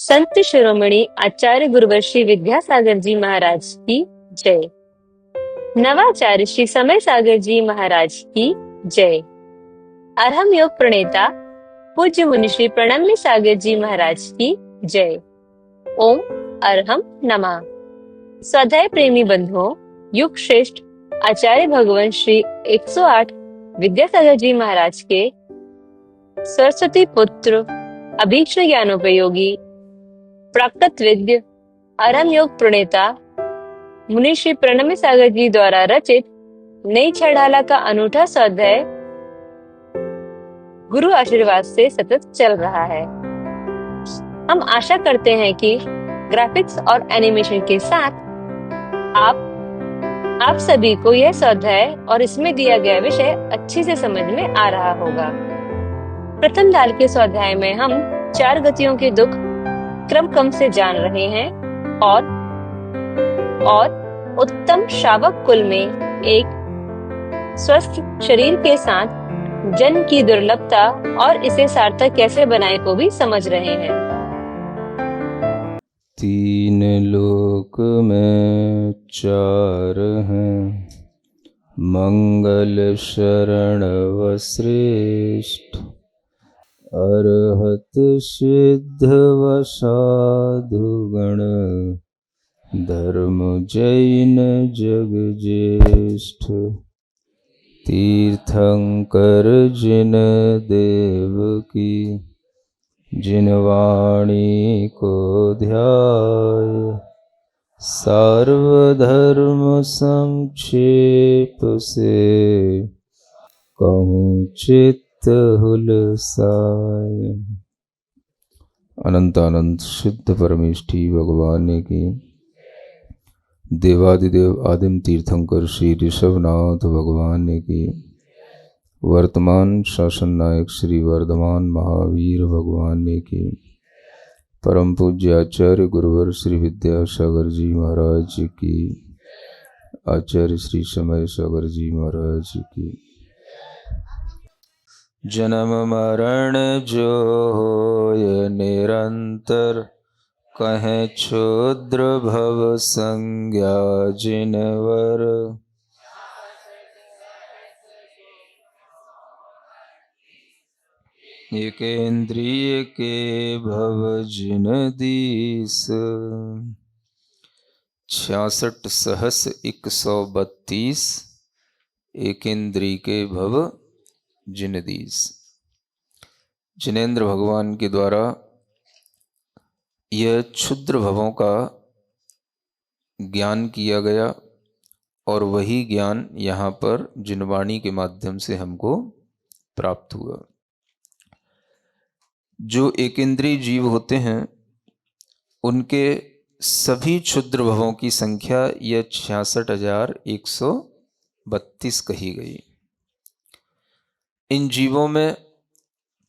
संत शिरोमणि आचार्य गुरुवर श्री विद्यासागर जी महाराज की जय। नवाचार्य श्री समय सागर जी महाराज की जय। अरहम योग प्रणेता पूज्य मुनि श्री प्रणम्य सागर जी महाराज की जय। ओम अरहम नमः। स्वाध्याय प्रेमी बंधुओं, युग श्रेष्ठ आचार्य भगवान श्री 108 विद्यासागर जी महाराज के सरस्वती पुत्र अभीक्ष्ण ज्ञानोपयोगी प्राकृत विद्य अरहम योग प्रणेता मुनि श्री प्रणम्य सागर जी द्वारा रचित नई छड़ाला का अनूठा स्वाध्याय गुरु आशीर्वाद से सतत चल रहा है। हम आशा करते हैं कि ग्राफिक्स और एनिमेशन के साथ आप सभी को यह स्वाध्याय और इसमें दिया गया विषय अच्छे से समझ में आ रहा होगा। प्रथम दाल के स्वाध्याय में हम 4 गतियों के दुख क्रम से जान रहे हैं और उत्तम श्रावक कुल में एक स्वस्थ शरीर के साथ जन्म की दुर्लभता और इसे सार्थक कैसे बनाए को भी समझ रहे हैं। 3 लोक में 4 हैं, मंगल शरण व श्रेष्ठ, अरहत सिद्ध व साधुगण, धर्म जैन जग ज्येष्ठ। तीर्थंकर जिन देव की, जिन वाणी को ध्याय, सर्वधर्म संक्षेप से कहूँ चित्त हुलसाय। अनंत अनंत सिद्ध परमेष्ठी भगवान की, देवादिदेव आदिम तीर्थंकर श्री ऋषभनाथ भगवान की, वर्तमान शासन नायक श्री वर्धमान महावीर भगवान की, परम पूज्य आचार्य गुरुवर श्री विद्यासागर जी महाराज की, आचार्य श्री समय सागर जी महाराज की। जन्म मरण जो होय निरंतर, कहें क्षुद्र भव संज्ञा जिनवर। एक इंद्रिय के भव जिन दीस, 66 सहस 132 एक इंद्रिय के भव जिन दीस। जिनेन्द्र भगवान के द्वारा यह क्षुद्र भवों का ज्ञान किया गया और वही ज्ञान यहाँ पर जिनवाणी के माध्यम से हमको प्राप्त हुआ। जो एक इंद्रिय जीव होते हैं उनके सभी क्षुद्र भवों की संख्या यह 66,132 कही गई। इन जीवों में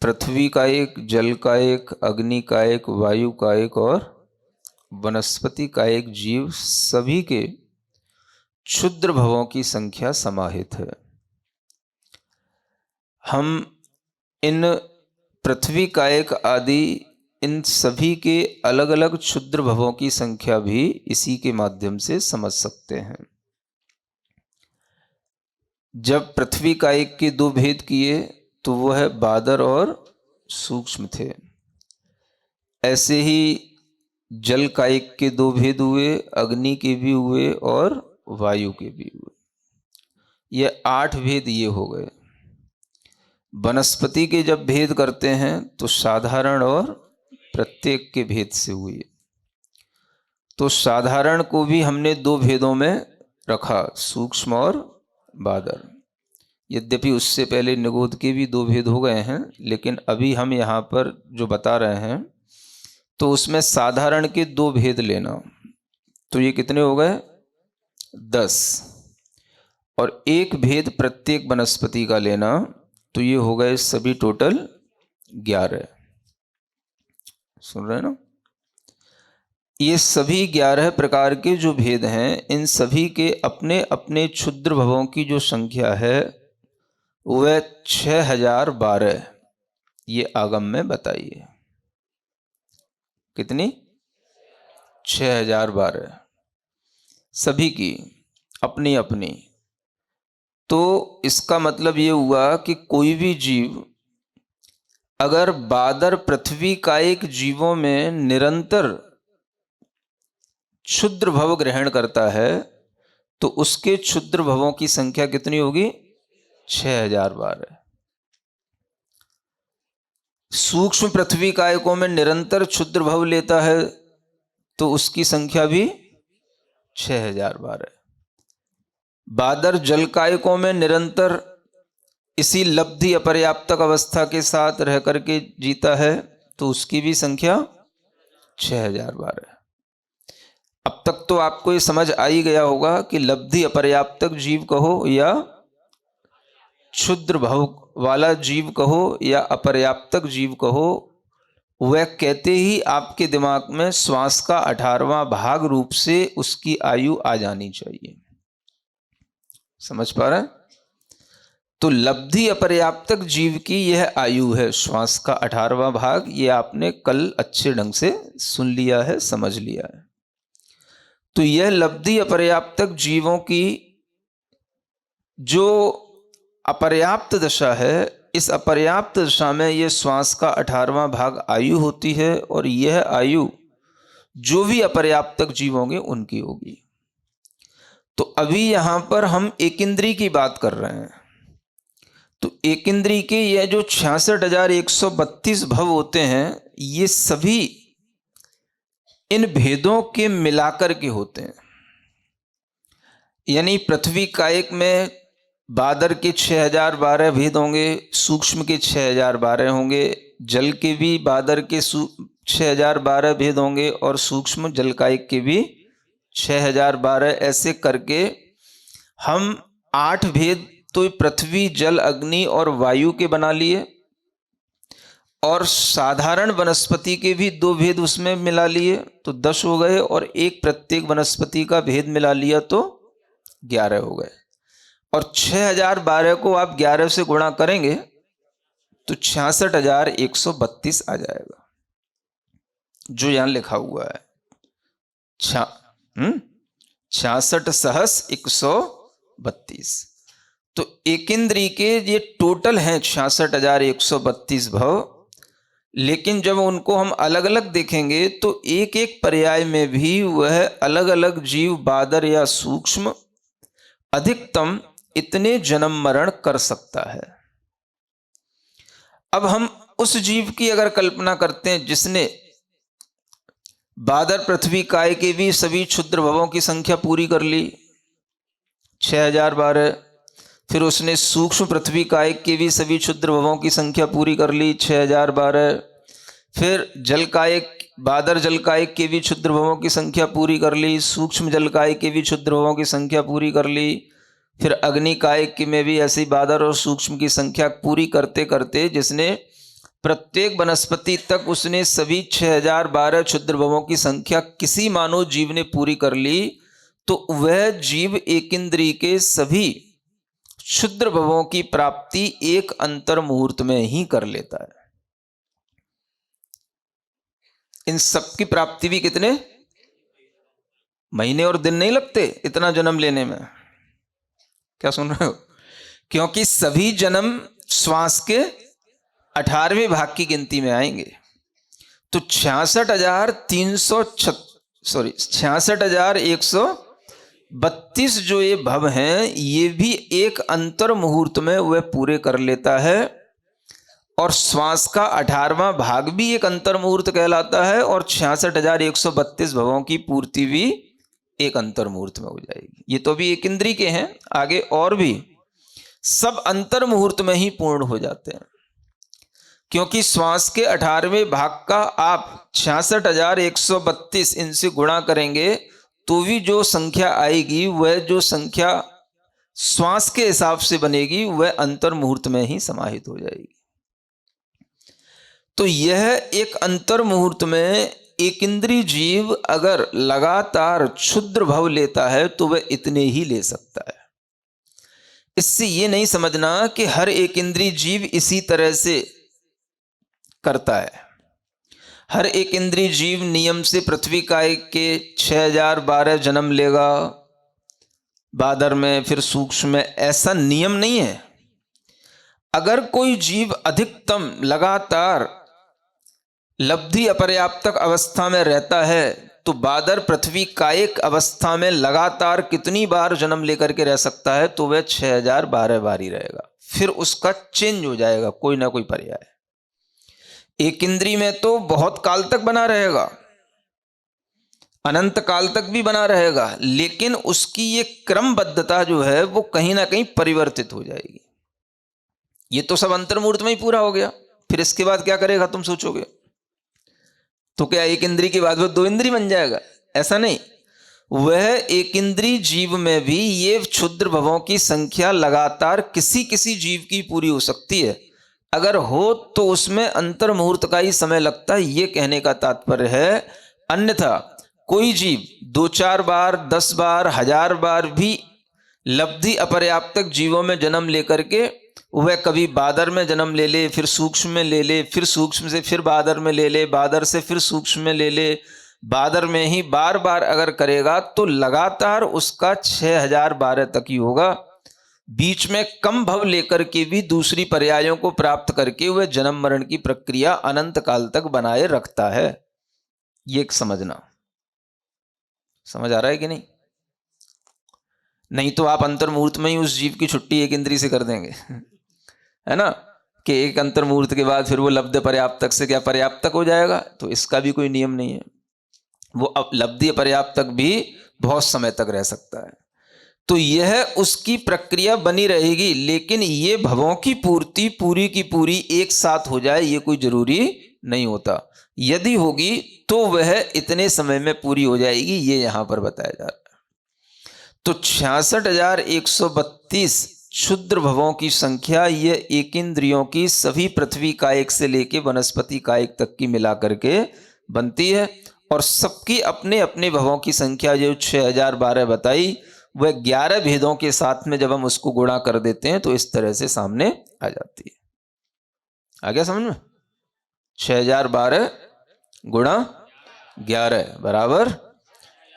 पृथ्वी का एक, जल का एक, अग्नि का एक, वायु का एक और वनस्पति का एक जीव, सभी के क्षुद्र भवों की संख्या समाहित है। हम इन पृथ्वी का एक आदि इन सभी के अलग अलग क्षुद्र भवों की संख्या भी इसी के माध्यम से समझ सकते हैं। जब पृथ्वी का एक के 2 भेद किए तो वह बादर और सूक्ष्म थे। ऐसे ही जल का एक के 2 भेद हुए, अग्नि के भी हुए और वायु के भी हुए। ये 8 भेद ये हो गए। वनस्पति के जब भेद करते हैं तो साधारण और प्रत्येक के भेद से हुए। तो साधारण को भी हमने 2 भेदों में रखा, सूक्ष्म और बादर। यद्यपि उससे पहले निगोद के भी 2 भेद हो गए हैं, लेकिन अभी हम यहाँ पर जो बता रहे हैं तो उसमें साधारण के 2 भेद लेना। तो ये कितने हो गए? 10। और एक भेद प्रत्येक वनस्पति का लेना, तो ये हो गए सभी टोटल 11। सुन रहे हैं ना? ये सभी 11 प्रकार के जो भेद हैं, इन सभी के अपने अपने क्षुद्र भवों की जो संख्या है वह 6012 ये आगम में बताइए। कितनी? 6012 सभी की अपनी अपनी। तो इसका मतलब ये हुआ कि कोई भी जीव अगर बादर पृथ्वी कायिक जीवों में निरंतर क्षुद्र भव ग्रहण करता है तो उसके क्षुद्र भवों की संख्या कितनी होगी? 6012। सूक्ष्म पृथ्वी कायकों में निरंतर क्षुद्र भव लेता है तो उसकी संख्या भी 6012। बादर जल कायकों में निरंतर इसी लब्धि अपर्याप्तक अवस्था के साथ रह करके जीता है तो उसकी भी संख्या 6012। अब तक तो आपको ये समझ आ ही गया होगा कि लब्धि अपर्याप्तक जीव कहो या क्षुद्र भव वाला जीव कहो या अपर्याप्तक जीव कहो, वह कहते ही आपके दिमाग में श्वास का 18वां भाग रूप से उसकी आयु आ जानी चाहिए। समझ पा रहे हैं? तो लब्धि अपर्याप्तक जीव की यह आयु है श्वास का 18वां भाग। ये आपने कल अच्छे ढंग से सुन लिया है, समझ लिया है। तो यह लब्धि अपर्याप्तक जीवों की जो अपर्याप्त दशा है, इस अपर्याप्त दशा में यह श्वास का 18वां भाग आयु होती है और यह आयु जो भी अपर्याप्तक जीव होंगे उनकी होगी। तो अभी यहां पर हम एक इंद्री की बात कर रहे हैं। तो एक इंद्री के यह जो 66,132 भव होते हैं, ये सभी इन भेदों के मिलाकर के होते हैं। यानी पृथ्वी कायिक में बादर के 6012 भेद होंगे, सूक्ष्म के 6012 होंगे, जल के भी बादर के 6012 भेद होंगे और सूक्ष्म जल कायिक के भी 6012। ऐसे करके हम 8 भेद तो पृथ्वी जल अग्नि और वायु के बना लिए और साधारण वनस्पति के भी 2 भेद उसमें मिला लिए तो 10 हो गए और एक प्रत्येक वनस्पति का भेद मिला लिया तो 11 हो गए। और 6012 को आप 11 से गुणा करेंगे तो 66,132 आ जाएगा, जो यहां लिखा हुआ है 66,132। तो एक इंद्री के ये टोटल हैं 66,132 भव। लेकिन जब उनको हम अलग अलग देखेंगे तो एक एक पर्याय में भी वह अलग अलग जीव बादर या सूक्ष्म अधिकतम इतने जन्म मरण कर सकता है। अब हम उस जीव की अगर कल्पना करते हैं जिसने बादर पृथ्वी काय के भी सभी क्षुद्र भवों की संख्या पूरी कर ली 6012, फिर उसने सूक्ष्म पृथ्वी काय के भी सभी क्षुद्र भवों की संख्या पूरी कर ली 6012, फिर जल कायक बादर जल कायक के भी क्षुद्र भवों की संख्या पूरी कर ली, सूक्ष्म जल कायक के भी क्षुद्र भवों की संख्या पूरी कर ली, फिर अग्नि कायक में भी ऐसी बादर और सूक्ष्म की संख्या पूरी करते करते जिसने प्रत्येक वनस्पति तक उसने सभी 6012 क्षुद्र भवों की संख्या किसी मानव जीव ने पूरी कर ली, तो वह जीव एक इंद्री के सभी क्षुद्र भवों की प्राप्ति एक अंतर मुहूर्त में ही कर लेता है। इन सब की प्राप्ति भी कितने महीने और दिन नहीं लगते इतना जन्म लेने में। क्या सुन रहे हो? क्योंकि सभी जन्म श्वास के 18वें भाग की गिनती में आएंगे। तो 66,132 जो ये भव हैं, ये भी एक अंतर मुहूर्त में वह पूरे कर लेता है। और श्वास का 18वां भाग भी एक अंतर मुहूर्त कहलाता है और 66,132 भवों की पूर्ति भी एक अंतर मुहूर्त में हो जाएगी। ये तो भी एक इंद्री के हैं, आगे और भी सब अंतर मुहूर्त में ही पूर्ण हो जाते हैं। क्योंकि श्वास के 18वें भाग का आप 66,132 इनसे गुणा करेंगे तो भी जो संख्या आएगी वह जो संख्या श्वास के हिसाब से बनेगी वह अंतर मुहूर्त में ही समाहित हो जाएगी। तो यह एक अंतर मुहूर्त में एक इंद्रिय जीव अगर लगातार क्षुद्र भव लेता है तो वह इतने ही ले सकता है। इससे यह नहीं समझना कि हर एक इंद्रिय जीव इसी तरह से करता है। हर एक इंद्रिय जीव नियम से पृथ्वी कायिक के 6012 जन्म लेगा, बादर में, फिर सूक्ष्म में, ऐसा नियम नहीं है। अगर कोई जीव अधिकतम लगातार लब्धि अपर्याप्तक अवस्था में रहता है तो बादर पृथ्वी कायिक अवस्था में लगातार कितनी बार जन्म लेकर के रह सकता है? तो वह 6012 बार ही रहेगा, फिर उसका चेंज हो जाएगा कोई ना कोई पर्याय। एक इंद्री में तो बहुत काल तक बना रहेगा, अनंत काल तक भी बना रहेगा, लेकिन उसकी ये क्रमबद्धता जो है वो कहीं ना कहीं परिवर्तित हो जाएगी। ये तो सब अंतर्मूर्त में ही पूरा हो गया, फिर इसके बाद क्या करेगा तुम सोचोगे? तो क्या एक इंद्री के बाद वो दो इंद्री बन जाएगा? ऐसा नहीं। वह एक इंद्री जीव में भी ये क्षुद्र भवों की संख्या लगातार किसी किसी जीव की पूरी हो सकती है। अगर हो तो उसमें अंतर्मुहूर्त का ही समय लगता है, ये कहने का तात्पर्य है। अन्यथा कोई जीव 2-4 बार, 10 बार, 1000 बार भी लब्धि अपर्याप्तक जीवों में जन्म लेकर के वह कभी बादर में जन्म ले ले, फिर सूक्ष्म में ले ले, फिर सूक्ष्म से फिर बादर में ले ले, बादर से फिर सूक्ष्म में ले ले, बादर में ही बार बार अगर करेगा तो लगातार उसका 6012 तक ही होगा। बीच में कम भव लेकर के भी दूसरी पर्यायों को प्राप्त करके वह जन्म मरण की प्रक्रिया अनंत काल तक बनाए रखता है। ये एक समझना, समझ आ रहा है कि नहीं? नहीं तो आप अंतर्मुहूर्त में ही उस जीव की छुट्टी एक इंद्री से कर देंगे, है ना, कि एक अंतर्मुहूर्त के बाद फिर वो लब्ध पर्याप्तक से क्या पर्याप्तक हो जाएगा? तो इसका भी कोई नियम नहीं है। वो लब्धि पर्याप्तक भी बहुत समय तक रह सकता है। तो यह उसकी प्रक्रिया बनी रहेगी, लेकिन ये भवों की पूर्ति पूरी की पूरी एक साथ हो जाए ये कोई जरूरी नहीं होता। यदि होगी तो वह इतने समय में पूरी हो जाएगी, ये यहां पर बताया जा रहा है। तो 66,132 क्षुद्र भवों की संख्या ये एक इंद्रियों की सभी पृथ्वी कायिक से लेके वनस्पति कायिक तक की मिलाकर के बनती है। और सबकी अपने अपने भवों की संख्या जो 6012 बताई वह 11 भेदों के साथ में जब हम उसको गुणा कर देते हैं तो इस तरह से सामने आ जाती है। आ गया समझ में? 6012 गुणा 11 बराबर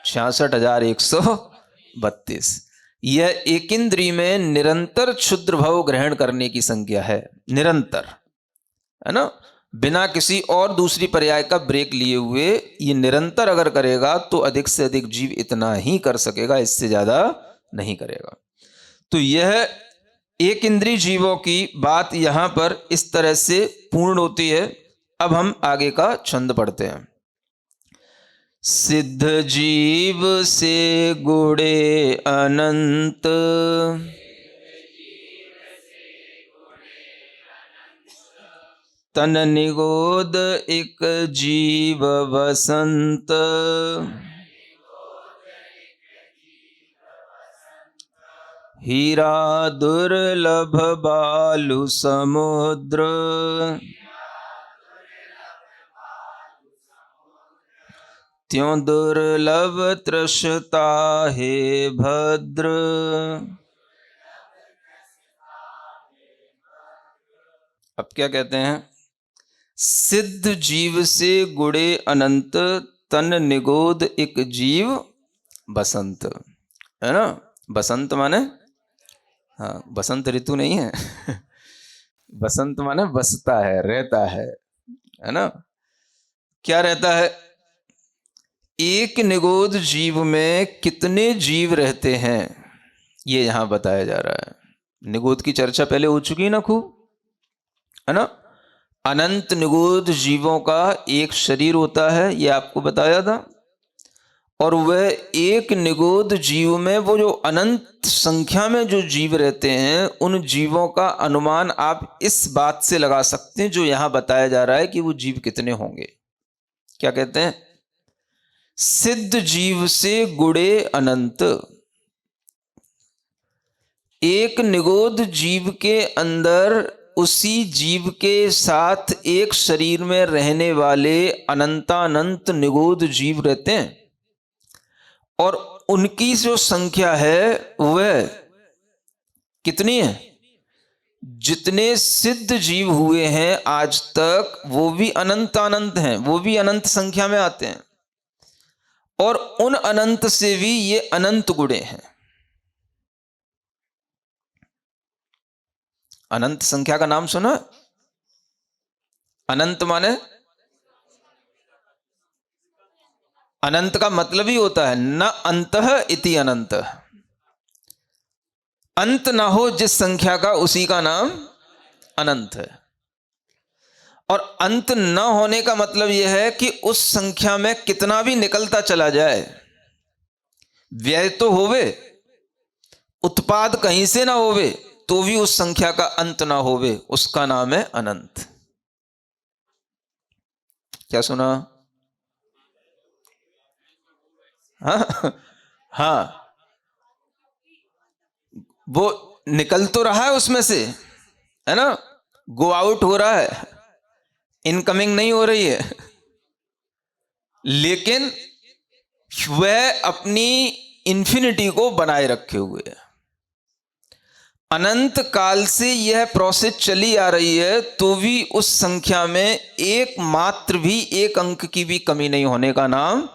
66,132। यह एक इंद्री में निरंतर क्षुद्र भव ग्रहण करने की संख्या है, निरंतर, है ना, बिना किसी और दूसरी पर्याय का ब्रेक लिए हुए। ये निरंतर अगर करेगा तो अधिक से अधिक जीव इतना ही कर सकेगा, इससे ज्यादा नहीं करेगा। तो यह एक इंद्रिय जीवों की बात यहां पर इस तरह से पूर्ण होती है। अब हम आगे का छंद पढ़ते हैं। सिद्ध जीव से गुणे अनंत, तन निगोद एक जीव बसंत, हीरा दुर्लभ बालु समुद्र, त्यों दुर्लभ तृषता हे भद्र। अब क्या कहते हैं? सिद्ध जीव से गुणे अनंत, तन निगोद एक जीव बसंत, है ना। बसंत माने, हाँ, बसंत ऋतु नहीं है बसंत माने बसता है, रहता है ना। क्या रहता है? एक निगोद जीव में कितने जीव रहते हैं ये यहां बताया जा रहा है। निगोद की चर्चा पहले हो चुकी है ना खूब, है ना। अनंत निगोद जीवों का एक शरीर होता है, ये आपको बताया था। और वह एक निगोद जीव में वो जो अनंत संख्या में जो जीव रहते हैं, उन जीवों का अनुमान आप इस बात से लगा सकते हैं जो यहां बताया जा रहा है कि वो जीव कितने होंगे। क्या कहते हैं? सिद्ध जीव से गुणे अनंत। एक निगोद जीव के अंदर उसी जीव के साथ एक शरीर में रहने वाले अनंतानंत निगोद जीव रहते हैं, और उनकी जो संख्या है वह कितनी है? जितने सिद्ध जीव हुए हैं आज तक वो भी अनंत अनंत हैं, वो भी अनंत संख्या में आते हैं, और उन अनंत से भी ये अनंत गुणे हैं। अनंत संख्या का नाम सुना? अनंत माने, अनंत का मतलब ही होता है न अंतः इति अनंत, अंत ना हो जिस संख्या का, उसी का नाम अनंत है। और अंत न होने का मतलब यह है कि उस संख्या में कितना भी निकलता चला जाए, व्यय तो होवे, उत्पाद कहीं से ना होवे, तो भी उस संख्या का अंत ना होवे, उसका नाम है अनंत। क्या सुना? हाँ हाँ, वो निकल तो रहा है उसमें से, है ना, गो आउट हो रहा है, इनकमिंग नहीं हो रही है, लेकिन वह अपनी इंफिनिटी को बनाए रखे हुए है। अनंत काल से यह प्रोसेस चली आ रही है, तो भी उस संख्या में एक मात्र भी, एक अंक की भी कमी नहीं होने का नाम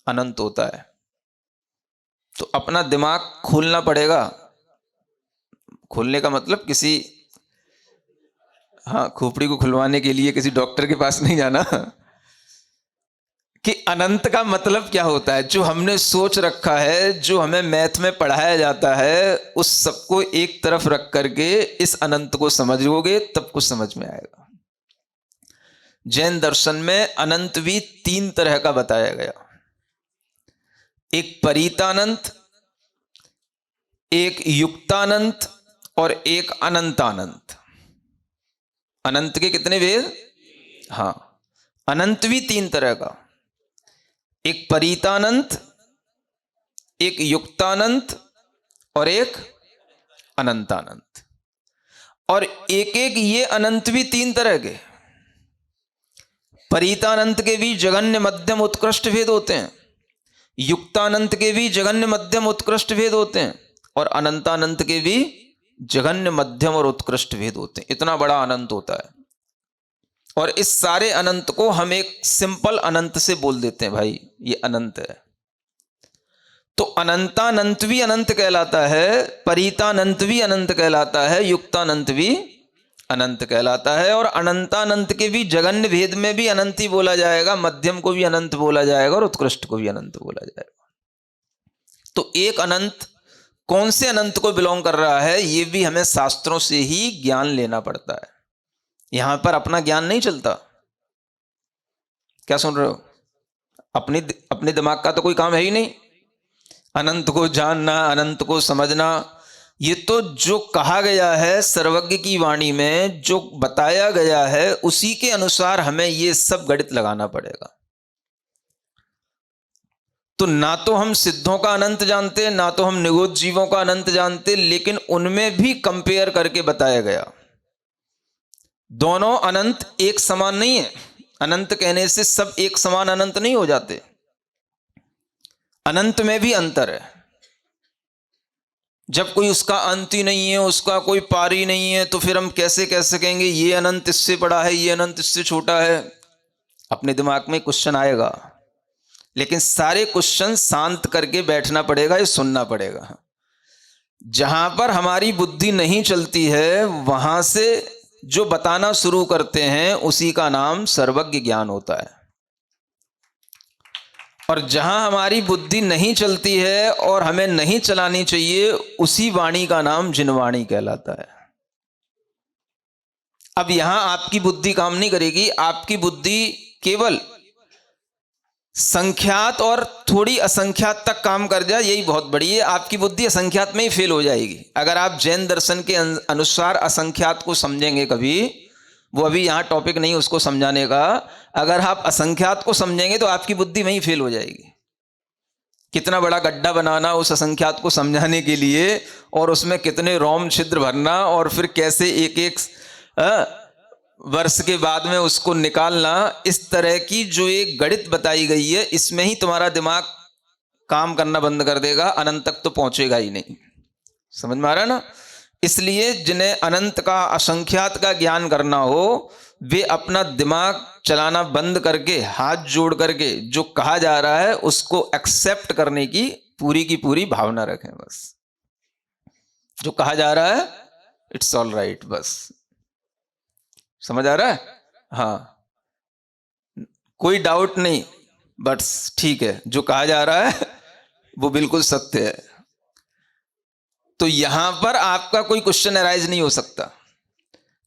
अनंत होता है। तो अपना दिमाग खोलना पड़ेगा। खोलने का मतलब किसी, हाँ, खोपड़ी को खुलवाने के लिए किसी डॉक्टर के पास नहीं जाना, कि अनंत का मतलब क्या होता है। जो हमने सोच रखा है, जो हमें मैथ में पढ़ाया जाता है, उस सबको एक तरफ रख करके इस अनंत को समझोगे तब कुछ समझ में आएगा। जैन दर्शन में अनंत भी तीन तरह का बताया गया, एक परीतानंत, एक युक्तानंत और एक अनंतानंत। अनंत के कितने भेद? हाँ, अनंत भी तीन तरह का, एक परीतानंत, एक युक्तानंत और एक अनंतानंत। और एक एक ये अनंत भी तीन तरह के। परीतानंत के भी जघन्य मध्यम उत्कृष्ट भेद होते हैं, युक्तानंत के भी जघन्य मध्यम उत्कृष्ट भेद होते हैं, और अनंतानंत के भी जघन्य मध्यम और उत्कृष्ट भेद होते हैं। इतना बड़ा अनंत होता है। और इस सारे अनंत को हम एक सिंपल अनंत से बोल देते हैं, भाई ये अनंत है। तो अनंतानंत भी अनंत कहलाता है, परीतानंत भी अनंत कहलाता है, युक्तानंत भी अनंत कहलाता है। और अनंतानंत के भी जघन्य भेद में भी अनंत ही बोला जाएगा, मध्यम को भी अनंत बोला जाएगा और उत्कृष्ट को भी अनंत बोला जाएगा। तो एक अनंत कौन से अनंत को बिलोंग कर रहा है, ये भी हमें शास्त्रों से ही ज्ञान लेना पड़ता है। यहां पर अपना ज्ञान नहीं चलता। क्या सुन रहे हो? अपने दिमाग का तो कोई काम है ही नहीं। अनंत को जानना, अनंत को समझना, ये तो जो कहा गया है सर्वज्ञ की वाणी में, जो बताया गया है, उसी के अनुसार हमें ये सब गणित लगाना पड़ेगा। तो ना तो हम सिद्धों का अनंत जानते, ना तो हम निगोद जीवों का अनंत जानते, लेकिन उनमें भी कंपेयर करके बताया गया। दोनों अनंत एक समान नहीं है। अनंत कहने से सब एक समान अनंत नहीं हो जाते, अनंत में भी अंतर है। जब कोई उसका अंत ही नहीं है, उसका कोई पार ही नहीं है, तो फिर हम कैसे कह सकेंगे ये अनंत इससे बड़ा है, ये अनंत इससे छोटा है। अपने दिमाग में क्वेश्चन आएगा, लेकिन सारे क्वेश्चन शांत करके बैठना पड़ेगा, ये सुनना पड़ेगा। जहां पर हमारी बुद्धि नहीं चलती है, वहां से जो बताना शुरू करते हैं उसी का नाम सर्वज्ञ ज्ञान होता है। और जहां हमारी बुद्धि नहीं चलती है और हमें नहीं चलानी चाहिए, उसी वाणी का नाम जिनवाणी कहलाता है। अब यहां आपकी बुद्धि काम नहीं करेगी, आपकी बुद्धि केवल संख्यात और थोड़ी असंख्यात तक काम कर जाए, यही बहुत बड़ी है। आपकी बुद्धि असंख्यात में ही फेल हो जाएगी। अगर आप जैन दर्शन के अनुसार असंख्यात को समझेंगे कभी, वो अभी यहाँ टॉपिक नहीं उसको समझाने का, अगर आप असंख्यात को समझेंगे तो आपकी बुद्धि वहीं फेल हो जाएगी। कितना बड़ा गड्ढा बनाना उस असंख्यात को समझाने के लिए, और उसमें कितने रोम छिद्र भरना, और फिर कैसे एक एक वर्ष के बाद में उसको निकालना। इस तरह की जो एक गणित बताई गई है, इसमें ही तुम्हारा दिमाग काम करना बंद कर देगा, अनंत तक तो पहुंचेगा ही नहीं। समझ में आ रहा है ना? इसलिए जिन्हें अनंत का, असंख्यात का ज्ञान करना हो, वे अपना दिमाग चलाना बंद करके, हाथ जोड़ करके जो कहा जा रहा है उसको एक्सेप्ट करने की पूरी भावना रखें। बस जो कहा जा रहा है इट्स ऑल राइट, बस समझ आ रहा है? हाँ, कोई डाउट नहीं, बस ठीक है, जो कहा जा रहा है वो बिल्कुल सत्य है। तो यहां पर आपका कोई क्वेश्चन अराइज नहीं हो सकता,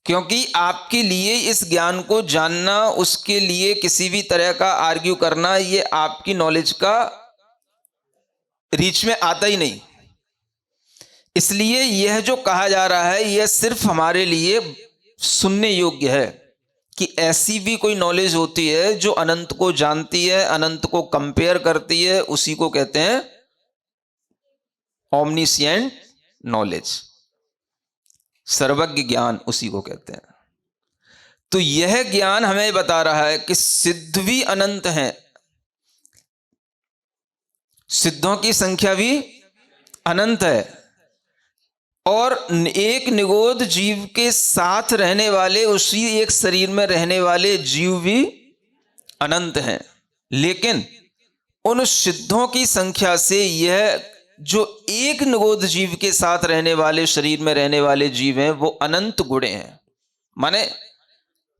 क्योंकि आपके लिए इस ज्ञान को जानना, उसके लिए किसी भी तरह का आर्ग्यू करना, ये आपकी नॉलेज का रीच में आता ही नहीं। इसलिए यह जो कहा जा रहा है यह सिर्फ हमारे लिए सुनने योग्य है कि ऐसी भी कोई नॉलेज होती है जो अनंत को जानती है, अनंत को कंपेयर करती है, उसी को कहते हैं ओमनिशिएंट नॉलेज, सर्वज्ञ ज्ञान उसी को कहते हैं। तो यह ज्ञान हमें बता रहा है कि सिद्ध भी अनंत हैं, सिद्धों की संख्या भी अनंत है, और एक निगोद जीव के साथ रहने वाले, उसी एक शरीर में रहने वाले जीव भी अनंत हैं। लेकिन उन सिद्धों की संख्या से यह जो एक निगोद जीव के साथ रहने वाले, शरीर में रहने वाले जीव हैं, वो अनंत गुणे हैं। माने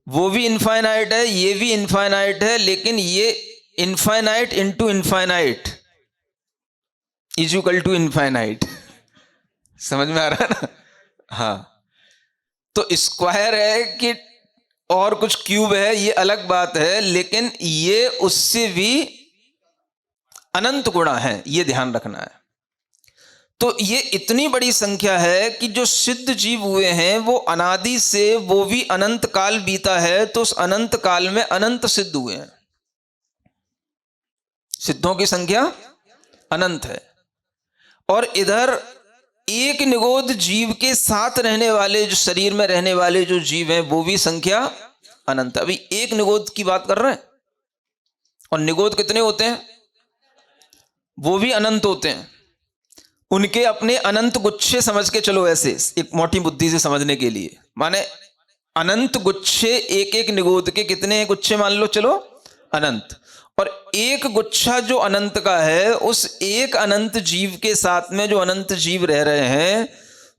वो भी इनफाइनाइट है, ये भी इनफाइनाइट है, लेकिन ये infinite into infinite is equal to infinite. समझ में आ रहा है ना? हाँ, तो स्क्वायर है कि और कुछ क्यूब है ये अलग बात है, लेकिन ये उससे भी अनंत गुणा है, ये ध्यान रखना है। तो ये इतनी बड़ी संख्या है कि जो सिद्ध जीव हुए हैं वो अनादि से, वो भी अनंत काल बीता है, तो उस अनंत काल में अनंत सिद्ध हुए हैं। सिद्धों की संख्या अनंत है। और इधर एक निगोद जीव के साथ रहने वाले, जो शरीर में रहने वाले जो जीव हैं, वो भी संख्या अनंत। अभी एक निगोद की बात कर रहे हैं, और निगोद कितने होते हैं? वो भी अनंत होते हैं। उनके अपने अनंत गुच्छे समझ के चलो, ऐसे एक मोटी बुद्धि से समझने के लिए, माने अनंत गुच्छे, एक एक निगोद के कितने गुच्छे मान लो, चलो अनंत। और एक गुच्छा जो अनंत का है, उस एक अनंत जीव के साथ में जो अनंत जीव रह रहे हैं,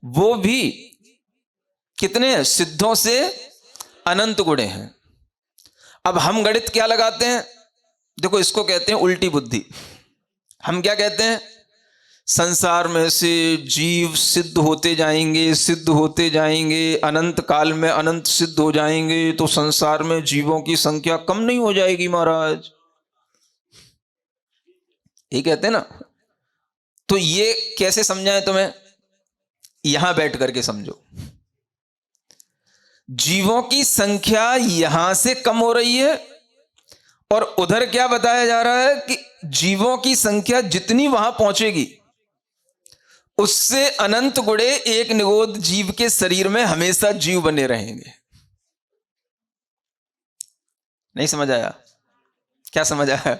वो भी कितने हैं? सिद्धों से अनंत गुणे हैं। अब हम गणित क्या लगाते हैं? देखो, इसको कहते हैं उल्टी बुद्धि। हम क्या कहते हैं? संसार में से जीव सिद्ध होते जाएंगे, सिद्ध होते जाएंगे, अनंत काल में अनंत सिद्ध हो जाएंगे, तो संसार में जीवों की संख्या कम नहीं हो जाएगी महाराज, ये कहते हैं ना। तो ये कैसे समझाएं तुम्हें? यहां बैठ करके समझो। जीवों की संख्या यहां से कम हो रही है, और उधर क्या बताया जा रहा है कि जीवों की संख्या जितनी वहां पहुंचेगी, उससे अनंत गुणे एक निगोद जीव के शरीर में हमेशा जीव बने रहेंगे। नहीं समझ आया? क्या समझ आया?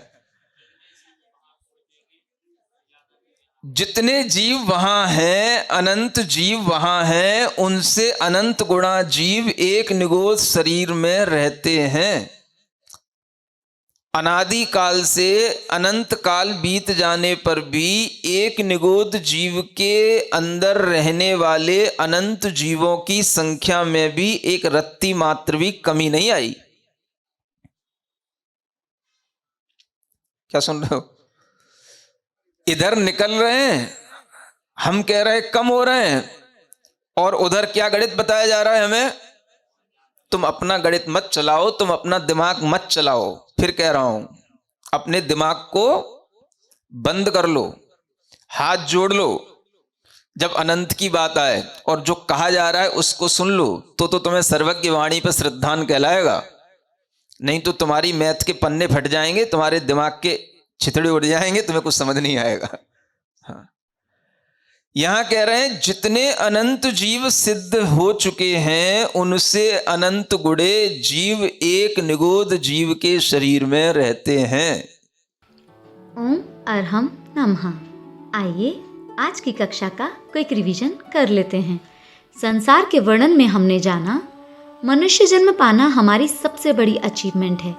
जितने जीव वहां हैं, अनंत जीव वहां हैं, उनसे अनंत गुणा जीव एक निगोद शरीर में रहते हैं। अनादि काल से अनंत काल बीत जाने पर भी एक निगोद जीव के अंदर रहने वाले अनंत जीवों की संख्या में भी एक रत्ती मात्र भी कमी नहीं आई। क्या सुन रहे हो? इधर निकल रहे हैं, हम कह रहे हैं कम हो रहे हैं, और उधर क्या गणित बताया जा रहा है हमें? तुम अपना गणित मत चलाओ, तुम अपना दिमाग मत चलाओ। फिर कह रहा हूं, अपने दिमाग को बंद कर लो, हाथ जोड़ लो। जब अनंत की बात आए और जो कहा जा रहा है उसको सुन लो, तो तुम्हें सर्वज्ञ वाणी पर श्रद्धान कहलाएगा। नहीं तो तुम्हारी मैथ के पन्ने फट जाएंगे, तुम्हारे दिमाग के छितड़े उड़ जाएंगे, तुम्हें कुछ समझ नहीं आएगा। हाँ, यहां कह रहे हैं जितने अनंत जीव सिद्ध हो चुके हैं, उनसे अनंत गुणे जीव एक निगोद जीव के शरीर में रहते हैं। ओम अरहम नमः। आइए आज की कक्षा का क्विक रिवीजन कर लेते हैं। संसार के वर्णन में हमने जाना, मनुष्य जन्म पाना हमारी सबसे बड़ी अचीवमेंट है।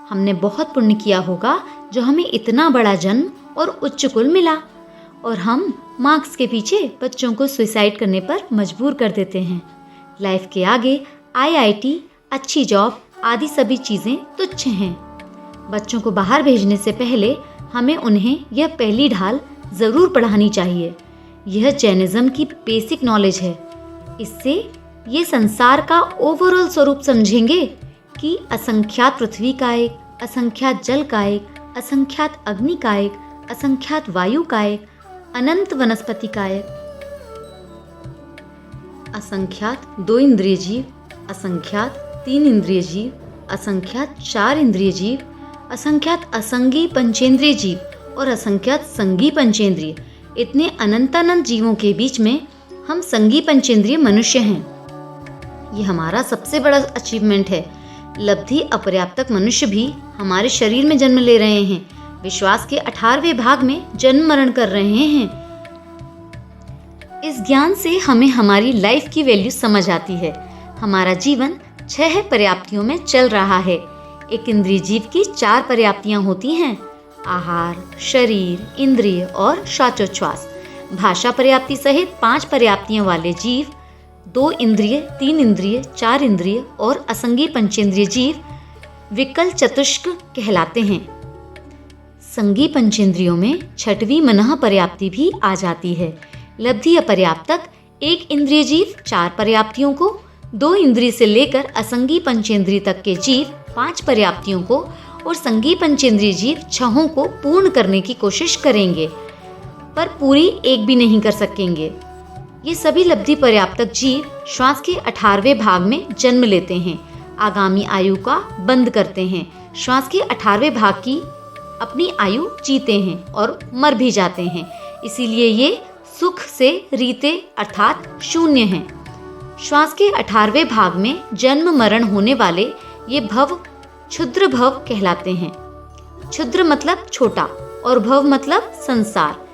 हमने बहुत पुण्य किया होगा जो हमें इतना बड़ा जन्म और उच्च कुल मिला, और हम मार्क्स के पीछे बच्चों को सुसाइड करने पर मजबूर कर देते हैं। लाइफ के आगे IIT, अच्छी जॉब आदि सभी चीज़ें तुच्छ हैं। बच्चों को बाहर भेजने से पहले हमें उन्हें यह पहली ढाल ज़रूर पढ़ानी चाहिए। यह जैनिज़्म की बेसिक नॉलेज है। इससे ये संसार का ओवरऑल स्वरूप समझेंगे कि असंख्यात पृथ्वी का एक, असंख्यात जल का एक, असंख्यात अग्नि का एक, असंख्यात वायु का एक, अनंत वनस्पति का एक, असंख्यात 2 इंद्रिय जीव, असंख्यात 3 इंद्रिय जीव, असंख्यात 4 इंद्रिय जीव, असंख्यात असंगी पंचेंद्रिय जीव और असंख्यात संगी पंचेंद्रिय। इतने अनंतानंत जीवों के बीच में हम संगी पंचेंद्रिय मनुष्य हैं। ये हमारा सबसे बड़ा अचीवमेंट है। लब्धि अपर्याप्तक मनुष्य भी हमारे शरीर में जन्म ले रहे हैं, विश्वास के 18वें भाग में जन्म मरण कर रहे हैं। इस ज्ञान से हमें हमारी लाइफ की वैल्यू समझ आती है। हमारा जीवन 6 पर्याप्तियों में चल रहा है। एक इंद्रिय जीव की 4 पर्याप्तियां होती हैं: आहार, शरीर, इंद्रिय और श्वासोच्छ्वास। भाषा पर्याप्ति सहित 5 पर्याप्तियों वाले जीव 2 इंद्रिय, 3 इंद्रिय, 4 इंद्रिय और असंगी पंचेंद्रिय जीव विकल चतुष्क कहलाते हैं। संगी पंचेंद्रियों में 6वीं मनः पर्याप्ति भी आ जाती है। लब्धि अपर्याप्तक 1 इंद्रिय जीव 4 पर्याप्तियों को, 2 इंद्रिय से लेकर असंगी पंचेंद्रिय तक के जीव 5 पर्याप्तियों को और संगी पंचेंद्रिय जीव 6 को पूर्ण करने की कोशिश करेंगे, पर पूरी एक भी नहीं कर सकेंगे। ये सभी लब्धि पर्याप्तक जीव श्वास के 18वें भाग में जन्म लेते हैं, आगामी आयु का बंद करते हैं, श्वास के 18वें भाग की अपनी आयु जीते हैं और मर भी जाते हैं। इसीलिए ये सुख से रीते अर्थात शून्य हैं। श्वास के 18वें भाग में जन्म मरण होने वाले ये भव क्षुद्र भव कहलाते हैं। क्षुद्र मतलब छोटा और भव मतलब संसार।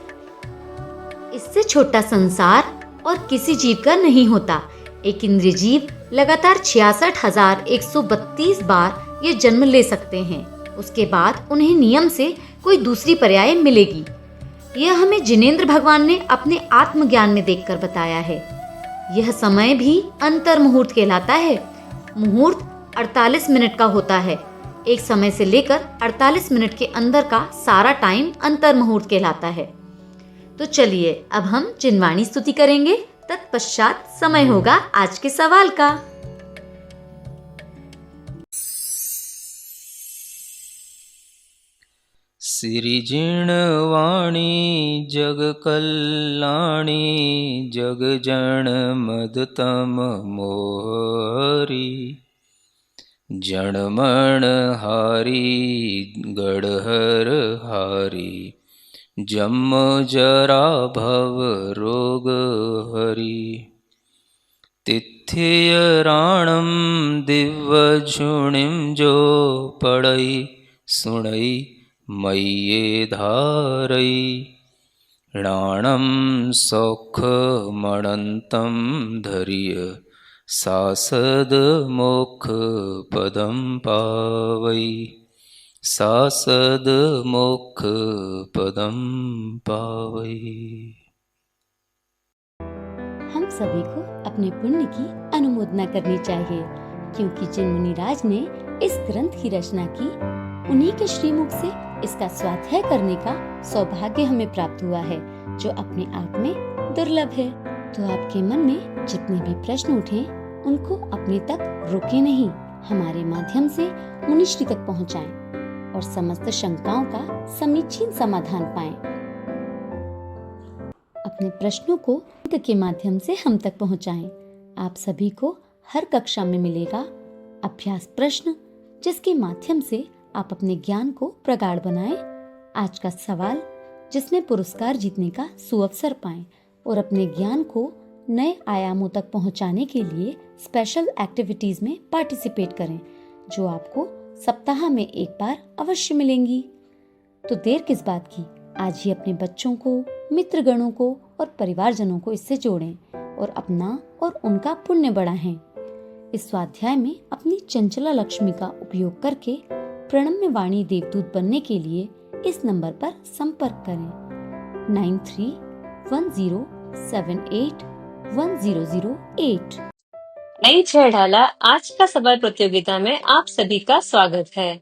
इससे छोटा संसार और किसी जीव का नहीं होता। एक इंद्रिय जीव लगातार 66,132 बार ये जन्म ले सकते हैं। उसके बाद उन्हें नियम से कोई दूसरी पर्याय मिलेगी। यह हमें जिनेंद्र भगवान ने अपने आत्मज्ञान में देखकर बताया है। यह समय भी अंतर मुहूर्त कहलाता है। मुहूर्त 48 मिनट का होता है। एक समय से लेकर 48 मिनट के अंदर का सारा टाइम अंतर मुहूर्त कहलाता है। तो चलिए अब हम जिनवाणी स्तुति करेंगे, तत्पश्चात समय होगा आज के सवाल का। सिरिजिणवाणी जग कल्याणी जग जन मदतम मोहरी जनमण हारी गढ़हर हारी जम जरा भव रोग हरि तिथियराणम दिव्य झुणिम जो पढ़ई सुणई मय्ये धारई राणम सौख मणंतम धरिय सासद मोक्ष पदम पावई सासद मोक्ष पदम पावई। हम सभी को अपने पुण्य की अनुमोदना करनी चाहिए, क्योंकि जिन मुनिराज ने इस ग्रंथ की रचना की, उन्हीं के श्रीमुख से इसका स्वाध्याय करने का सौभाग्य हमें प्राप्त हुआ है, जो अपने आप में दुर्लभ है। तो आपके मन में जितने भी प्रश्न उठे, उनको अपने तक रोके नहीं, हमारे माध्यम से मुनिश्री तक पहुंचाएं और समस्त शंकाओं का समीचीन समाधान पाएं। अपने प्रश्नों को अंक के माध्यम से हम तक पहुंचाएं। आप सभी को हर कक्षा में मिलेगा अभ्यास प्रश्न, जिसके माध्यम से आप अपने ज्ञान को प्रगाढ़ बनाएं। आज का सवाल, जिसमें पुरस्कार जीतने का सुअवसर पाएं और अपने ज्ञान को नए आयामों तक पहुंचाने के लिए स्पेशल एक्टिविटीज में पार्टिसिपेट करें, जो आपको सप्ताह में एक बार अवश्य मिलेंगी। तो देर किस बात की, आज ही अपने बच्चों को, मित्रगणों को और परिवारजनों को इससे जोड़ें। और अपना और उनका पुण्य बढ़ाएं। इस स्वाध्याय में अपनी चंचला लक्ष्मी का उपयोग करके प्रणम्य वाणी देवदूत बनने के लिए इस नंबर पर संपर्क करें 9310781008। नई छह ढाला आज का सवाल प्रतियोगिता में आप सभी का स्वागत है।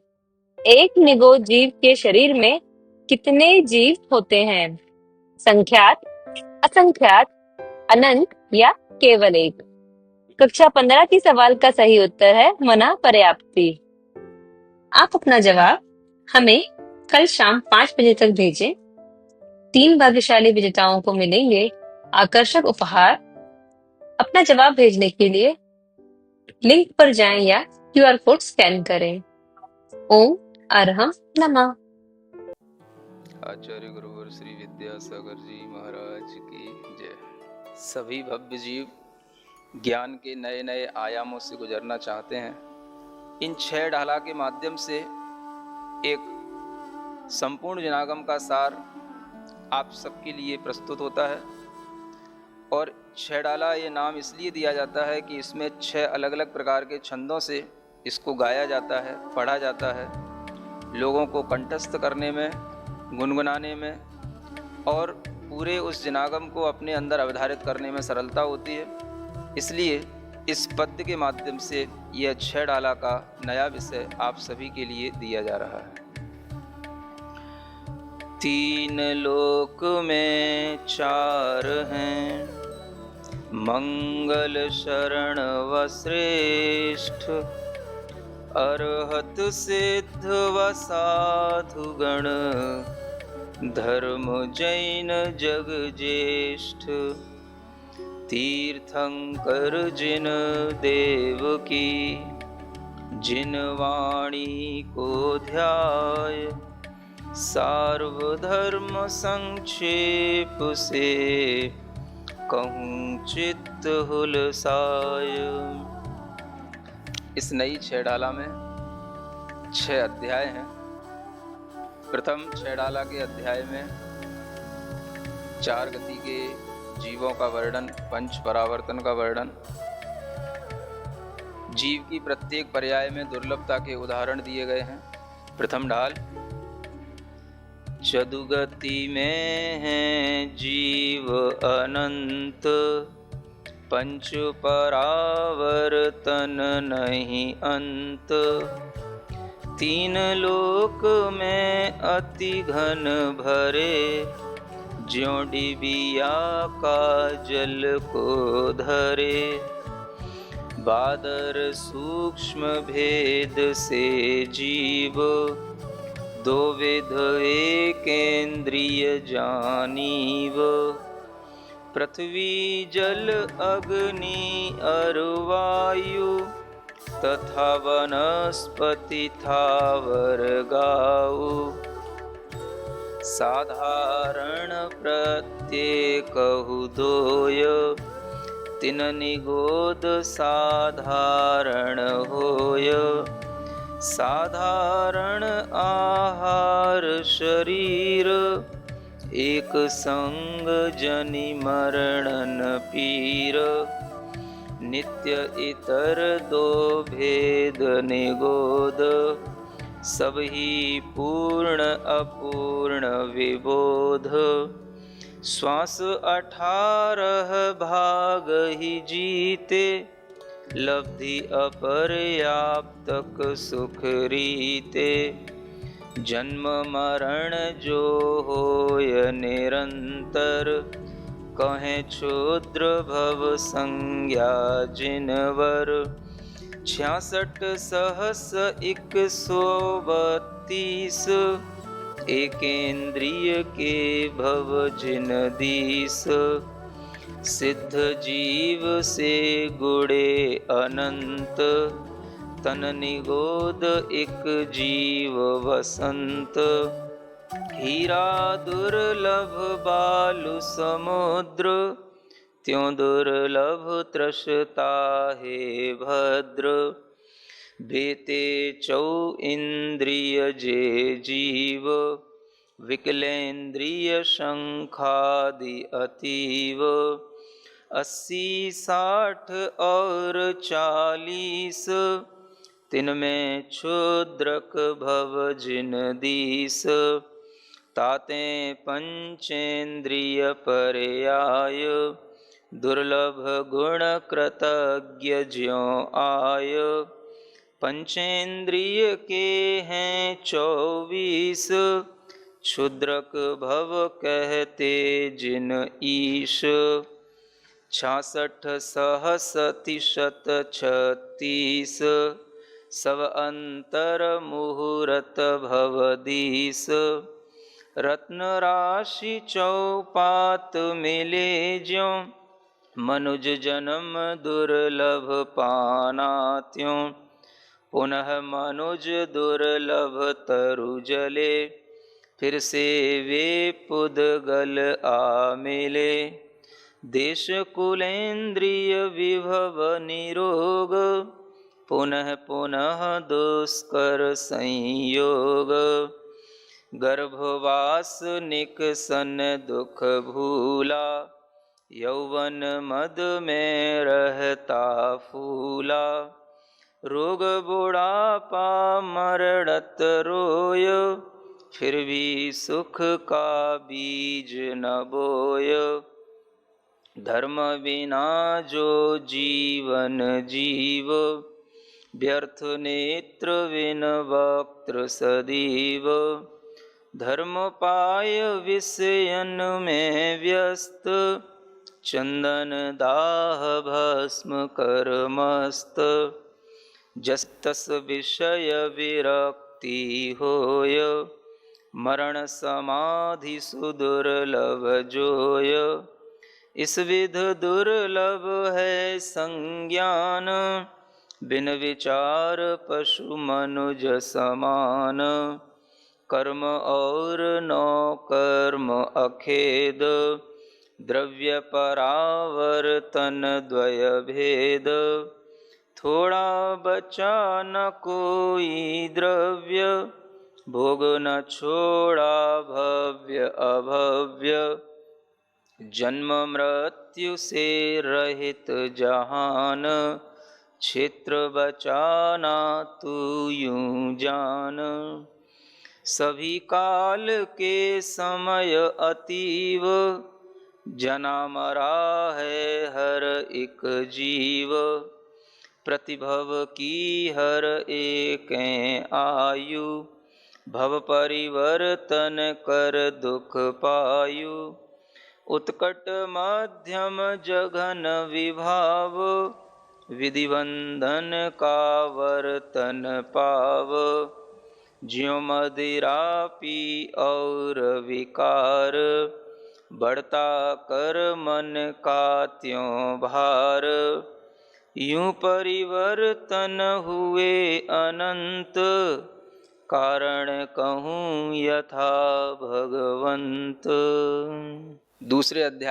एक निगोद जीव के शरीर में कितने जीव होते हैं? संख्यात, असंख्यात, अनंत या केवल एक? कक्षा 15 की सवाल का सही उत्तर है मना पर्याप्ति। आप अपना जवाब हमें कल शाम 5 बजे तक भेजें। 3 भाग्यशाली विजेताओं को मिलेंगे आकर्षक उपहार। अपना जवाब भेजने के लिए लिंक पर जाएं या क्यूआर कोड स्कैन करें। ओम अरहम नमः। आचार्य गुरुवर श्री विद्यासागर जी महाराज की जय। सभी भव्य जीव ज्ञान के नए नए आयामों से गुजरना चाहते हैं। इन 6 ढाला के माध्यम से एक संपूर्ण जनागम का सार आप सबके लिए प्रस्तुत होता है। और 6 डाला ये नाम इसलिए दिया जाता है कि इसमें 6 अलग अलग प्रकार के छंदों से इसको गाया जाता है, पढ़ा जाता है। लोगों को कंठस्थ करने में, गुनगुनाने में और पूरे उस जनागम को अपने अंदर अवधारित करने में सरलता होती है। इसलिए इस पद्य के माध्यम से यह 6 डाला का नया विषय आप सभी के लिए दिया जा रहा है। 3 लोक में 4 हैं, मंगल शरण व श्रेष्ठ, अरहत सिद्ध व साधुगण, धर्म जैन जग ज्येष्ठ। तीर्थंकर जिन देव की, जिन वाणी को ध्याय, सार्वधर्म संक्षेप से कहूँ चित्त हुलसाय। इस नई 6 डाला में 6 अध्याय हैं। प्रथम 6 डाला के अध्याय में 4 गति के जीवों का वर्णन, पंच परावर्तन का वर्णन, जीव की प्रत्येक पर्याय में दुर्लभता के उदाहरण दिए गए हैं। प्रथम ढाल, चतुगति में हैं जीव अनंत, पंच परावर्तन नहीं अंत। 3 लोक में अति घन भरे, ज्यों डिबिया का जल को धरे। बादर सूक्ष्म भेद से जीव, 2 विध एकेंद्रिय जानीव। पृथ्वी जल अग्नि अरुवायु, तथा वनस्पति थावर गाऊ। साधारण प्रत्येकहु 2, तिन निगोद साधारण होय। साधारण आहार शरीर, एक संग जनि मरणन पीर। नित्य इतर 2 भेद निगोद, सब ही पूर्ण अपूर्ण विबोध। श्वास 18 भाग ही जीते, लब्धि अपर्याप्तक सुख रीते। जन्म मरण जो होय निरंतर, कहें क्षुद्र भव संज्ञा जिनवर। 66 सहस 132, एकेंद्रिय के भव जिन 20। सिद्ध जीव से गुणे अनंत, तन निगोद 1 जीव वसंत। हीरा दुर्लभ बालु समुद्र, त्यों दुर्लभ तृषता हे भद्र। बेते 4 इंद्रिय जे जीव, विकलेंद्रिय शंखादि अतीव। अस्सी 60 और 40 तिनमें क्षुद्रक भव जिन दीस ताते पंचेन्द्रिय पर्याय दुर्लभ गुण कृतज्ञ ज्यों आय पंचेन्द्रिय के हैं 24 क्षुद्रक भव कहते जिन ईश 66 सहस्तिशत 36 सब अंतर मुहूर्त भवदीस रत्न राशि चौपात मिले ज्यों मनुज जन्म दुर्लभ पाना त्यों पुनः मनुज दुर्लभ तरु जले फिर से वे पुद्गल आ मिले देश कुलेन्द्रिय विभव निरोग पुनः पुनः दुष्कर संयोग गर्भवास निकसन दुख भूला यौवन मद में रहता फूला रोग बुढ़ापा मरड़त रोय फिर भी सुख का बीज न बोय धर्म बिना जो जीवन जीव व्यर्थ नेत्र विन वक्त्र सदीव धर्म पाय विषयन में व्यस्त चंदन दाह भस्म कर मस्त जस तस विषय विरक्ति होय मरण समाधि सुदुर्लभ जोय इस विध दुर्लभ है संज्ञान बिन विचार पशु मनुज समान कर्म और नो कर्म अखेद द्रव्य परावर्तन द्वय भेद थोड़ा बचा न कोई द्रव्य भोग न छोड़ा भव्य अभव्य जन्म मृत्यु से रहित जहान क्षेत्र बचाना तू यूं जान सभी काल के समय अतीव जना मरा है हर एक जीव प्रतिभव की हर एक आयु भव परिवर्तन कर दुख पायु उत्कट मध्यम जघन विभाव विधिबंधन का वर्तन पाव ज्यों मदिरा पी और विकार बढ़ता कर मन का त्यों भार यूं परिवर्तन हुए अनंत कारण कहूँ यथा भगवंत। दूसरे अध्याय